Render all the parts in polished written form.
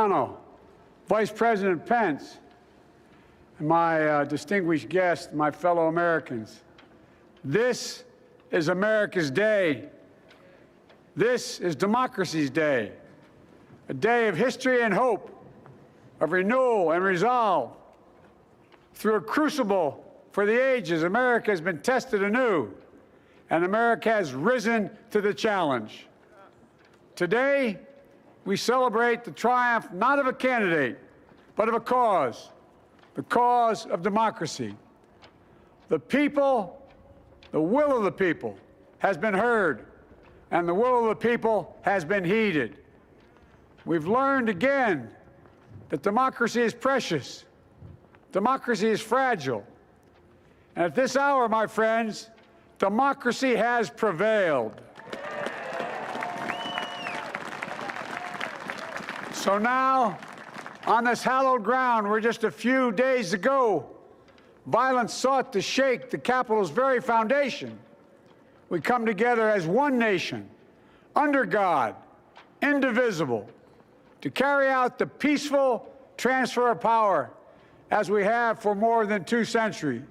Vice President Pence, and my distinguished guests, my fellow Americans, this is America's day. This is democracy's day, a day of history and hope, of renewal and resolve. Through a crucible for the ages, America has been tested anew, and America has risen to the challenge. Today, we celebrate the triumph not of a candidate, but of a cause, the cause of democracy. The people, the will of the people has been heard, and the will of the people has been heeded. We've learned again that democracy is precious, democracy is fragile, and at this hour, my friends, democracy has prevailed. So now, on this hallowed ground where just a few days ago, violence sought to shake the Capitol's very foundation, we come together as one nation, under God, indivisible, to carry out the peaceful transfer of power as we have for more than 2 centuries.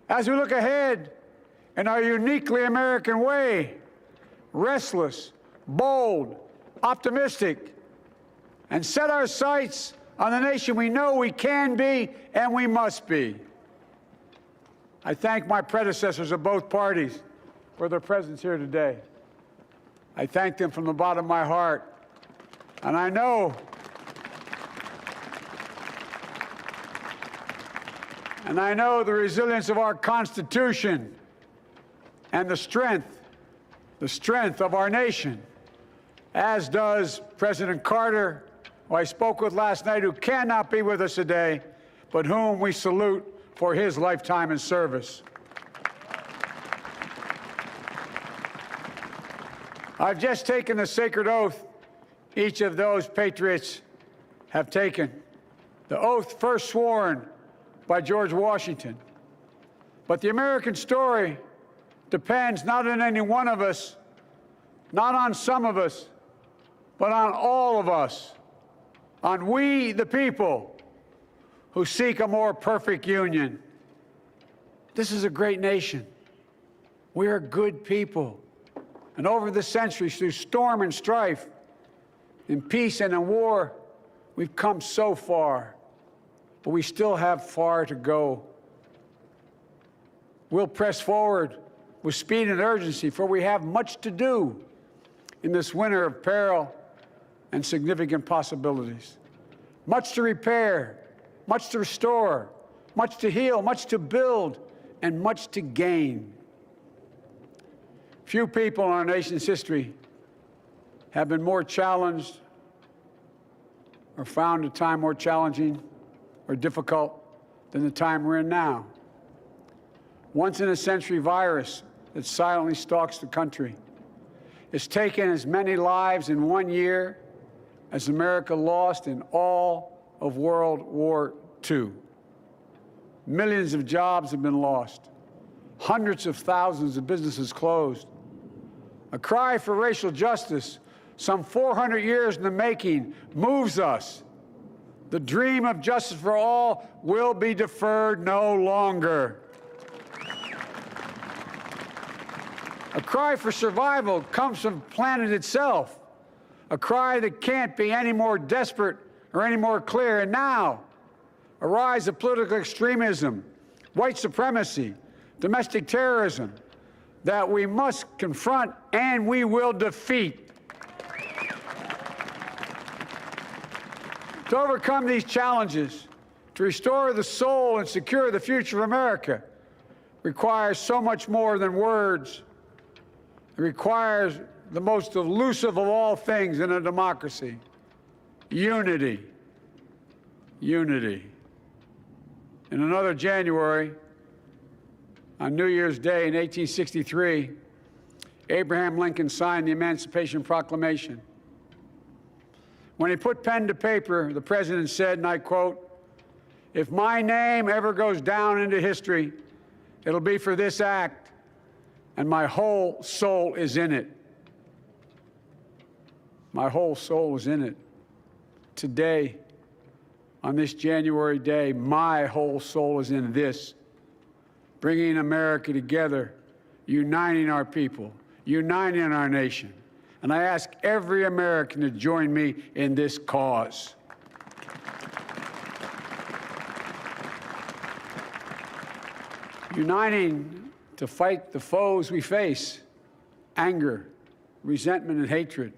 As we look ahead in our uniquely American way, restless, bold, optimistic, and set our sights on the nation we know we can be and we must be. I thank my predecessors of both parties for their presence here today. I thank them from the bottom of my heart. And I know the resilience of our Constitution and the strength of our nation, as does President Carter, who I spoke with last night, who cannot be with us today, but whom we salute for his lifetime in service. I've just taken the sacred oath each of those patriots have taken, the oath first sworn by George Washington. But the American story depends not on any one of us, not on some of us, but on all of us, on we, the people, who seek a more perfect union. This is a great nation. We are good people. And over the centuries, through storm and strife, in peace and in war, we've come so far, but we still have far to go. We'll press forward with speed and urgency, for we have much to do in this winter of peril and significant possibilities. Much to repair, much to restore, much to heal, much to build, and much to gain. Few people in our nation's history have been more challenged or found a time more challenging or difficult than the time we're in now. Once-in-a-century virus that silently stalks the country. It's taken as many lives in 1 year as America lost in all of World War II. Millions of jobs have been lost. Hundreds of thousands of businesses closed. A cry for racial justice, some 400 years in the making, moves us. The dream of justice for all will be deferred no longer. A cry for survival comes from the planet itself, a cry that can't be any more desperate or any more clear. And now, a rise of political extremism, white supremacy, domestic terrorism, that we must confront and we will defeat. To overcome these challenges, to restore the soul and secure the future of America, requires so much more than words. It requires the most elusive of all things in a democracy: unity. Unity. In another January, on New Year's Day in 1863, Abraham Lincoln signed the Emancipation Proclamation. When he put pen to paper, the president said, and I quote, "If my name ever goes down into history, it'll be for this act, and my whole soul is in it." My whole soul is in it. today, on this January day, my whole soul is in this, bringing America together, uniting our people, uniting our nation. And I ask every American to join me in this cause. Uniting to fight the foes we face: anger, resentment and hatred,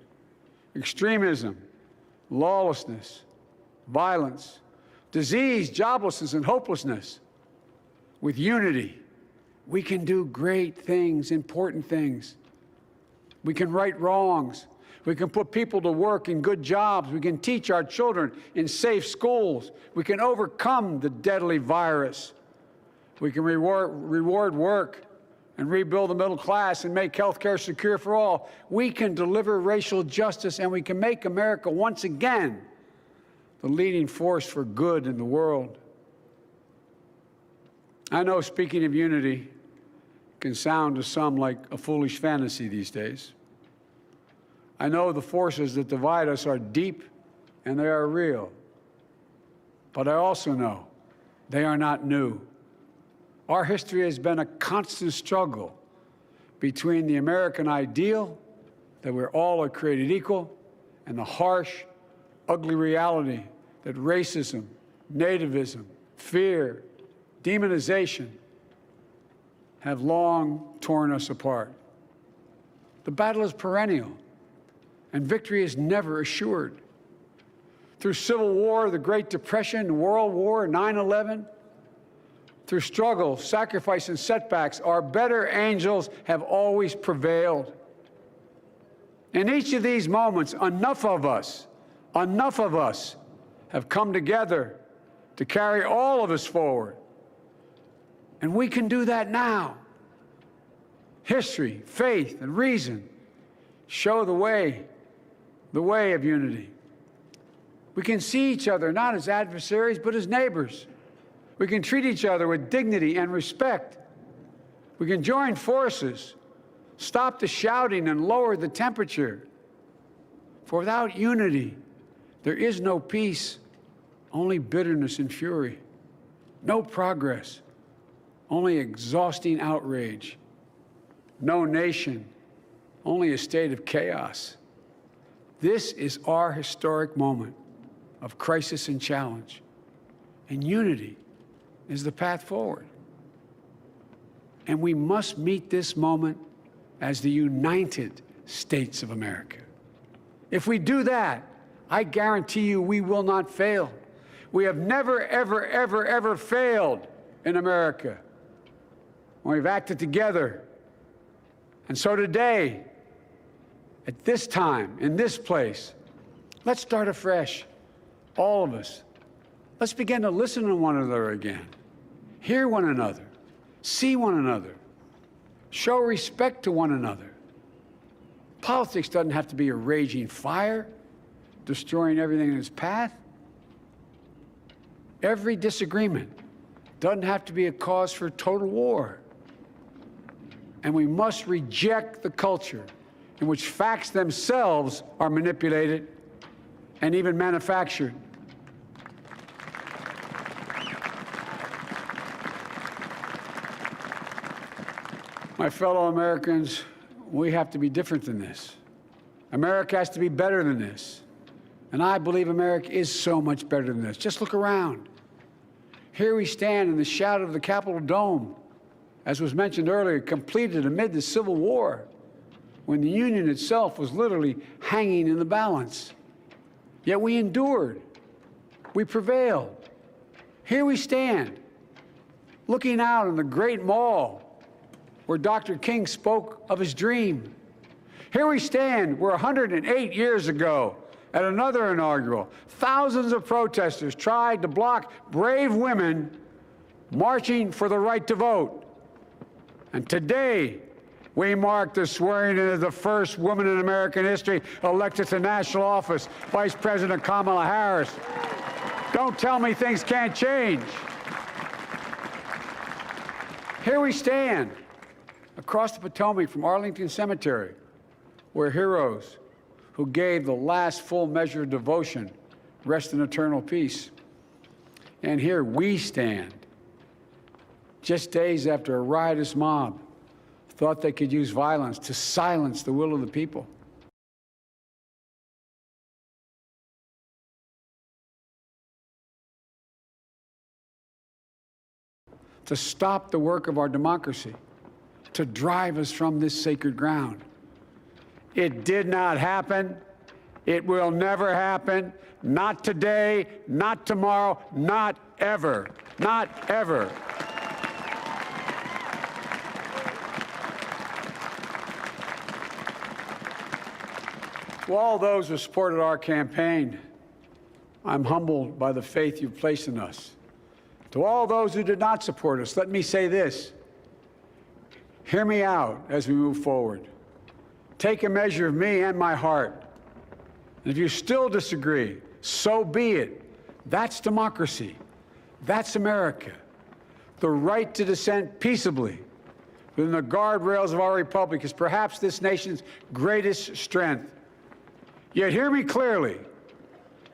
extremism, lawlessness, violence, disease, joblessness, and hopelessness. With unity, we can do great things, important things. We can right wrongs. We can put people to work in good jobs. We can teach our children in safe schools. We can overcome the deadly virus. We can reward work and rebuild the middle class and make health care secure for all. We can deliver racial justice, and we can make America once again the leading force for good in the world. I know speaking of unity can sound to some like a foolish fantasy these days. I know the forces that divide us are deep and they are real. But I also know they are not new. Our history has been a constant struggle between the American ideal that we're all created equal and the harsh, ugly reality that racism, nativism, fear, demonization have long torn us apart. The battle is perennial, and victory is never assured. Through Civil War, the Great Depression, World War, 9/11, through struggle, sacrifice, and setbacks, our better angels have always prevailed. In each of these moments, enough of us have come together to carry all of us forward. And we can do that now. History, faith, and reason show the way of unity. We can see each other not as adversaries, but as neighbors. We can treat each other with dignity and respect. We can join forces, stop the shouting, and lower the temperature. For without unity, there is no peace, only bitterness and fury. No progress, only exhausting outrage. No nation, only a state of chaos. This is our historic moment of crisis and challenge, and unity is the path forward. And we must meet this moment as the United States of America. If we do that, I guarantee you we will not fail. We have never, ever, ever, ever failed in America when we've acted together. And so today, at this time, in this place, let's start afresh, all of us. Let's begin to listen to one another again, hear one another, see one another, show respect to one another. Politics doesn't have to be a raging fire, destroying everything in its path. Every disagreement doesn't have to be a cause for total war. And we must reject the culture in which facts themselves are manipulated and even manufactured. My fellow Americans, we have to be different than this. America has to be better than this. And I believe America is so much better than this. Just look around. Here we stand in the shadow of the Capitol Dome, as was mentioned earlier, completed amid the Civil War, when the Union itself was literally hanging in the balance. Yet we endured. We prevailed. Here we stand, looking out on the great mall where Dr. King spoke of his dream. Here we stand where 108 years ago, at another inaugural, thousands of protesters tried to block brave women marching for the right to vote. And today, we mark the swearing in of the first woman in American history elected to national office, Vice President Kamala Harris. Don't tell me things can't change. Here we stand across the Potomac from Arlington Cemetery, where heroes who gave the last full measure of devotion rest in eternal peace. And here we stand, just days after a riotous mob thought they could use violence to silence the will of the people. To stop the work of our democracy, to drive us from this sacred ground. It did not happen. It will never happen. Not today, not tomorrow, not ever. Not ever. To all those who supported our campaign, I'm humbled by the faith you've placed in us. To all those who did not support us, let me say this. Hear me out as we move forward. Take a measure of me and my heart. And if you still disagree, so be it. That's democracy. That's America. The right to dissent peaceably within the guardrails of our republic is perhaps this nation's greatest strength. Yet hear me clearly.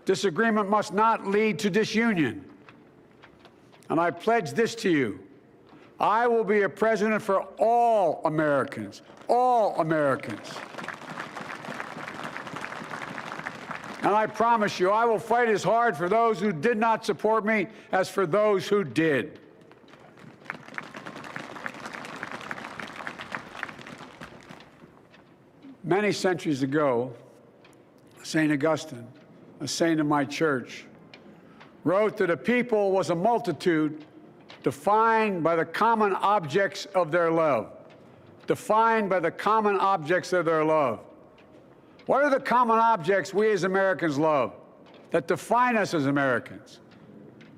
Disagreement must not lead to disunion. And I pledge this to you. I will be a president for all Americans. All Americans. And I promise you, I will fight as hard for those who did not support me as for those who did. Many centuries ago, St. Augustine, a saint of my church, wrote that a people was a multitude defined by the common objects of their love. Defined by the common objects of their love. What are the common objects we as Americans love that define us as Americans?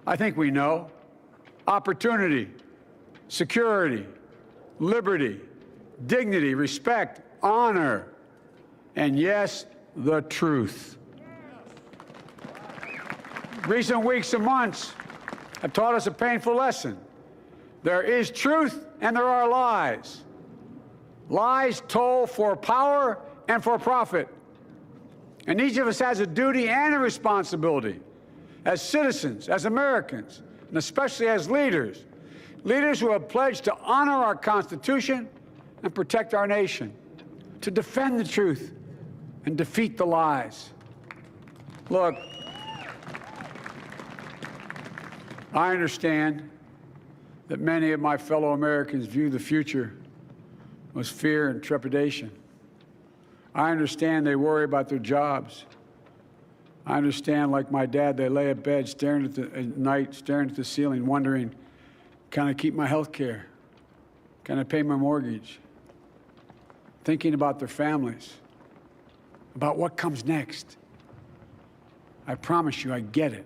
I think we know. Opportunity, security, liberty, dignity, respect, honor, and yes, the truth. Recent weeks and months have taught us a painful lesson. There is truth and there are lies. Lies told for power and for profit. And each of us has a duty and a responsibility as citizens, as Americans, and especially as leaders. Leaders who have pledged to honor our Constitution and protect our nation, to defend the truth and defeat the lies. Look, I understand that many of my fellow Americans view the future with fear and trepidation. I understand they worry about their jobs. I understand, like my dad, they lay at bed at night, staring at the ceiling, wondering, can I keep my health care? Can I pay my mortgage? Thinking about their families, about what comes next. I promise you, I get it.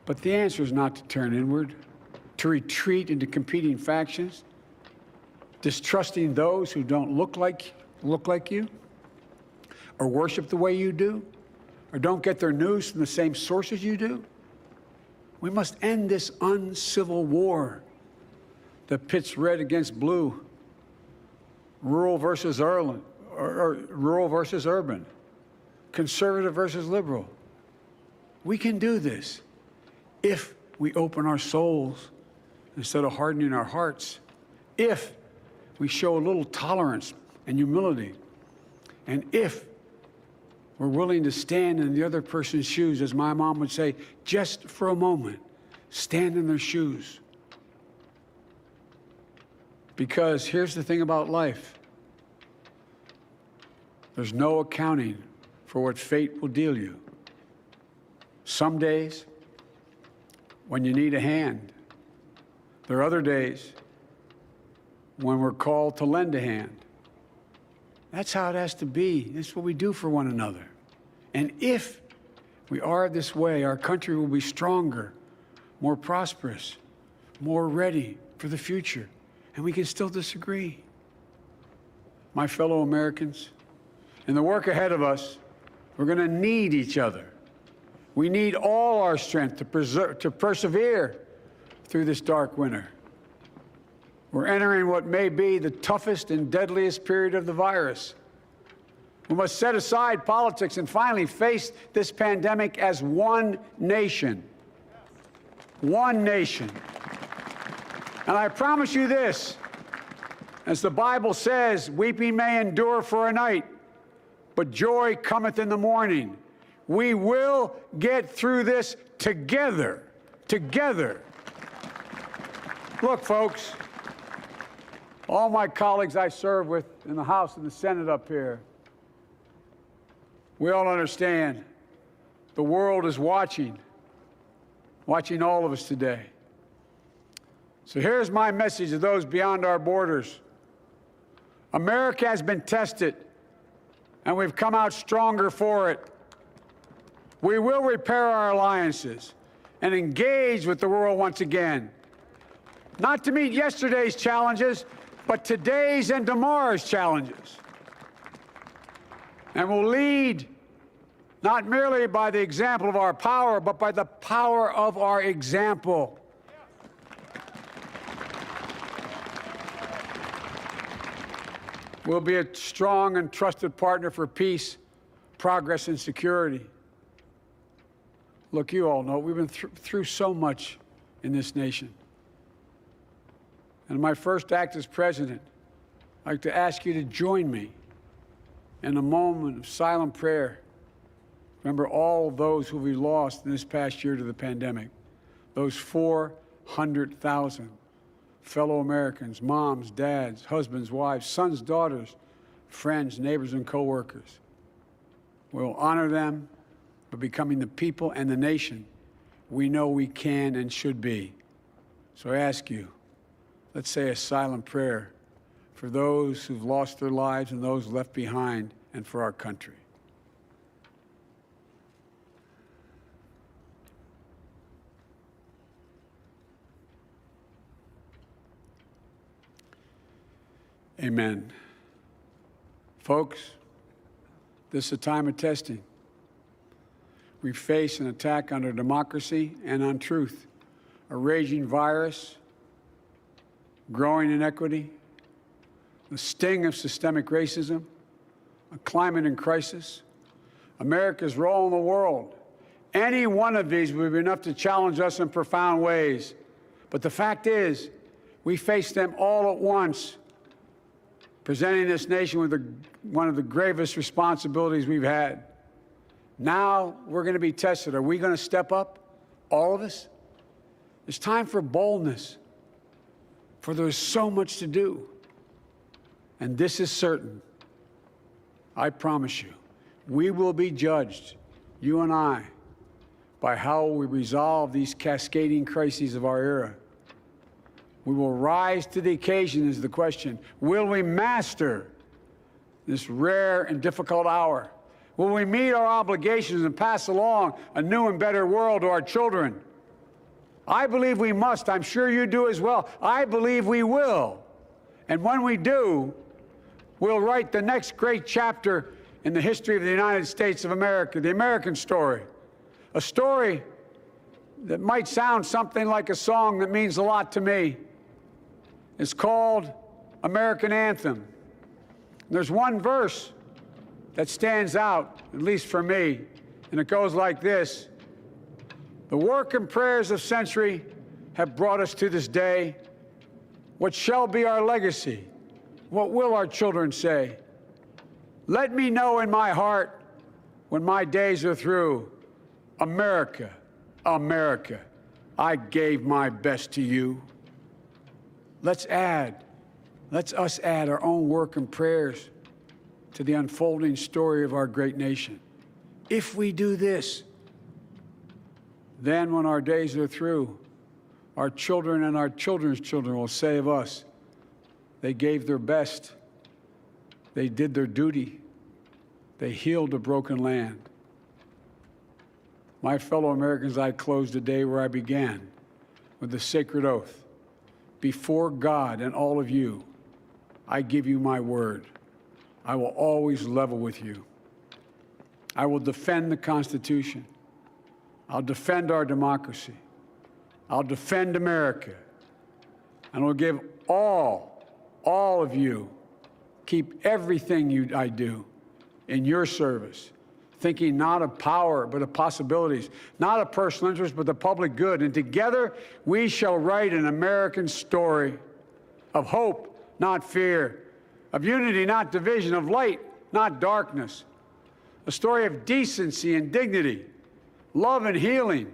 But the answer is not to turn inward, to retreat into competing factions, distrusting those who don't look like you, or worship the way you do, or don't get their news from the same sources you do. We must end this uncivil war that pits red against blue, rural versus urban, conservative versus liberal. We can do this if we open our souls instead of hardening our hearts, if we show a little tolerance and humility, and if we're willing to stand in the other person's shoes, as my mom would say, just for a moment, stand in their shoes. Because here's the thing about life. There's no accounting for what fate will deal you. Some days, when you need a hand. There are other days when we're called to lend a hand. That's how it has to be. That's what we do for one another. And if we are this way, our country will be stronger, more prosperous, more ready for the future. And we can still disagree. My fellow Americans, in the work ahead of us, we're going to need each other. We need all our strength to persevere through this dark winter. We're entering what may be the toughest and deadliest period of the virus. We must set aside politics and finally face this pandemic as one nation. One nation. And I promise you this, as the Bible says, weeping may endure for a night, but joy cometh in the morning. We will get through this together. Together. Look, folks, all my colleagues I serve with in the House and the Senate up here, we all understand the world is watching all of us today. So here's my message to those beyond our borders. America has been tested, and we've come out stronger for it. We will repair our alliances and engage with the world once again, not to meet yesterday's challenges, but today's and tomorrow's challenges. And will lead not merely by the example of our power, but by the power of our example. We'll be a strong and trusted partner for peace, progress, and security. Look, you all know we've been through so much in this nation. And my first act as president, I'd like to ask you to join me in a moment of silent prayer. Remember all those who we lost in this past year to the pandemic, those 400,000 fellow Americans, moms, dads, husbands, wives, sons, daughters, friends, neighbors, and coworkers. We'll honor them by becoming the people and the nation we know we can and should be. So I ask you, let's say a silent prayer for those who've lost their lives and those left behind, and for our country. Amen. Folks, this is a time of testing. We face an attack on our democracy and on truth, a raging virus, growing inequity, the sting of systemic racism, a climate in crisis, America's role in the world. Any one of these would be enough to challenge us in profound ways. But the fact is, we face them all at once, presenting this nation with one of the gravest responsibilities we've had. Now we're going to be tested. Are we going to step up, all of us? It's time for boldness, for there's so much to do. And this is certain. I promise you, we will be judged, you and I, by how we resolve these cascading crises of our era. We will rise to the occasion is the question. Will we master this rare and difficult hour? Will we meet our obligations and pass along a new and better world to our children? I believe we must. I'm sure you do as well. I believe we will. And when we do, we'll write the next great chapter in the history of the United States of America, the American story. A story that might sound something like a song that means a lot to me. It's called American Anthem. There's one verse that stands out, at least for me, and it goes like this. The work and prayers of century have brought us to this day. What shall be our legacy? What will our children say? Let me know in my heart when my days are through. America, America, I gave my best to you. Let's us add our own work and prayers to the unfolding story of our great nation. If we do this, then when our days are through, our children and our children's children will say of us, they gave their best, they did their duty, they healed a broken land. My fellow Americans, I close the day where I began, with the sacred oath. Before God and all of you, I give you my word. I will always level with you. I will defend the Constitution. I'll defend our democracy. I'll defend America. And I'll give all of you, keep everything I do in your service, thinking not of power, but of possibilities, not of personal interest, but the public good. And together, we shall write an American story of hope, not fear, of unity, not division, of light, not darkness, a story of decency and dignity, love and healing,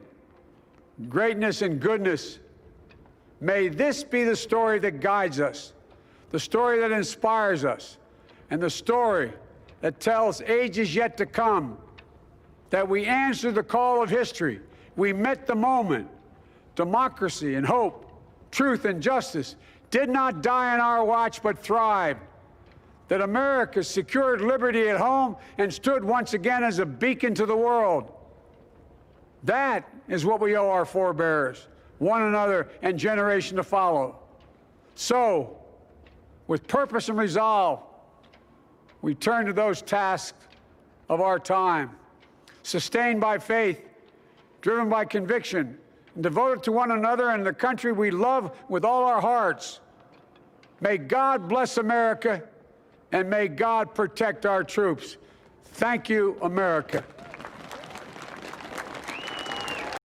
greatness and goodness. May this be the story that guides us, the story that inspires us, and the story that tells ages yet to come that we answered the call of history. We met the moment. Democracy and hope, truth and justice did not die on our watch, but thrived. That America secured liberty at home and stood once again as a beacon to the world. That is what we owe our forebears, one another, and generation to follow. So, with purpose and resolve, we turn to those tasks of our time, sustained by faith, driven by conviction, and devoted to one another and the country we love with all our hearts. May God bless America, and may God protect our troops. Thank you, America.